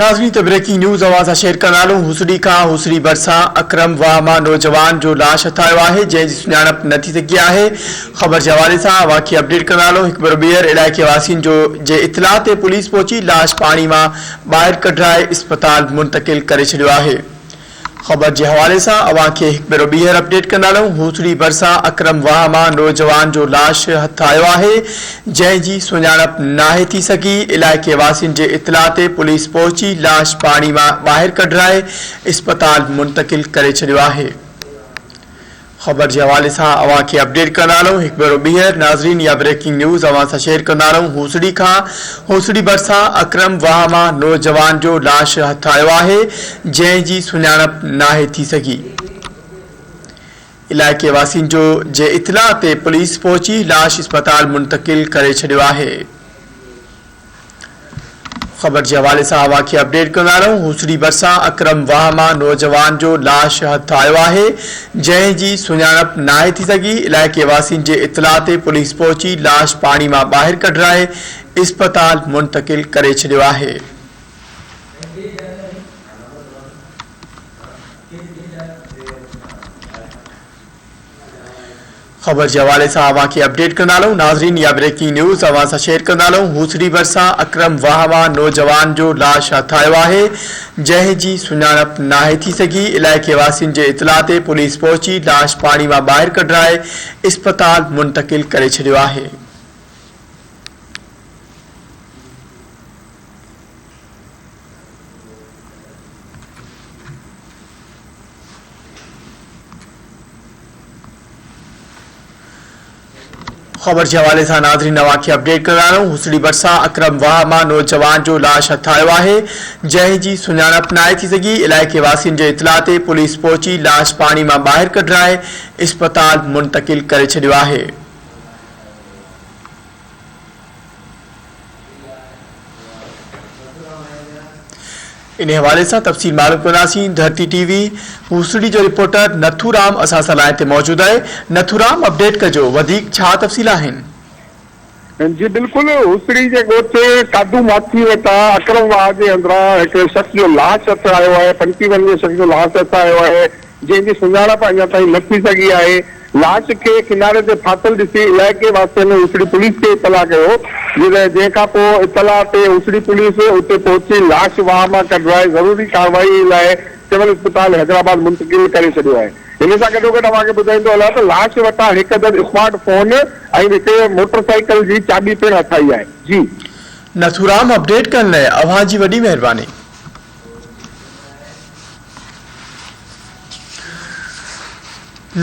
नाज़रीन तो breaking news आवाज़ शेयर कनालो हुसड़ी का हुसड़ी बरसा अकरम वामा नौजवान जो लाश हथायो आहे जंहिंजी सुञाणप न थी सघी आहे। ख़बर जे हवाले सां वाक़ई अपडेट कनालो हिकु बार ॿीहर इलाइक़े वासियुनि जो जे इतला ते पुलिस पहुची लाश पाणी मां ॿाहिरि कढाए इस्पताल मुंतकिल करे छॾियो आहे। ख़बर के हवाले से अवां खे हिकु भेरो ॿीहर अपडेट कंदा हुसड़ी बरसा अकरम वाहमा नौजवान जो लाश हथ आयो आहे जंहिंजी सुञाणप नाहे थी सघी। इलाइक़े वासियुनि जे इतला ते पुलिस पहुची लाश पाणी मां ॿाहिरि कढाए इस्पताल मुंतकिल करे छॾियो आहे। ख़बर के हवाले से अवां खे अपडेट कंदा हिकु भेरो ॿीहर नाज़रीन या ब्रेकिंग न्यूज़ अवां सां शेयर कंदा हुसड़ी खां हुसड़ी बरसा अकरम वाहमा नौजवान जो लाश हथ आयो आहे जंहिंजी सुञाणप नाहे थी सघी। इलाइक़े वासियुनि जो जे इतला ते पुलिस पहुची लाश इस्पताल मुंतकिल करे छॾियो आहे। ख़बर के हवाले से अवां खे अपडेट कंदा हुसड़ी बरसा अकरम वाहमा नौजवान जो लाश हथ आयो आहे जंहिंजी सुञाणप नाहे थी सघी। इलाइक़े वासियुनि जे इतला ते पुलिस पहुची लाश पाणी मां ॿाहिरि कढाए इस्पताल मुंतकिल करे छॾियो आहे। ख़बर के हवाले से अवां खे अपडेट कंदा नाज़रीन या ब्रेकिंग न्यूज़ अवां सां शेयर कंदा हुसड़ी बरसा अकरम वाहमा नौजवान जो लाश हथ आयो आहे जंहिंजी सुञाणप नाहे थी सघी। इलाइक़े वासियुनि जे इतला ते पुलिस पहुची लाश पाणी मां ॿाहिरि कढाए इस्पताल मुंतकिल करे छॾियो आहे। ख़बर के हवाले से नाज़रीन अवां खे अपडेट कंदा हुसड़ी बरसा अकरम वाहमा नौजवान जो लाश हथ आयो आहे जंहिंजी सुञाणप नाहे थी सघी। इलाइक़े वासियुनि जे इतला ते पुलिस पहुची लाश पाणी मां ॿाहिरि कढाए इस्पताल मुंतकिल करे छॾियो आहे। इन हवाले से तफ़सील मालूम कंदासीं। धरती टीवी हुसड़ी जो रिपोर्टर नथूराम असां सां लाइन ते मौजूद है। नथूराम अपडेट कजो वधीक छा तफ़सील आहिनि? जी बिल्कुल हुसड़ी के गोठ कादू माथी वटा अकरम वाह के अंदर एक शख्स जो लाश हथ आयो है 55 शख्स जो लाश हथ आयो है जंहिंजी सुञाणप अञा ताईं न थी सघी आहे। लाश के किनारे ते फाथल ॾिसी इलाइक़े वासियुनि ने हुसड़ी पुलिस के इतला कयो जंहिंखां पोइ इतला ते हुसड़ी पुलिस उते पहुची लाश वाह मां कढाए ज़रूरी कार्रवाई लाइ सिविल अस्पताल हैदराबाद मुंतकिल करे छॾियो आहे। इन सां गॾोगॾु अव्हांखे ॿुधाईंदो हलां त लाश वटां हिकु अदद स्मार्टफोन ऐं हिकु मोटरसाइकिल जी चाबी पिणु हथाई आहे। जी नथूराम अपडेट करण लाइ अव्हां जी वॾी महिरबानी।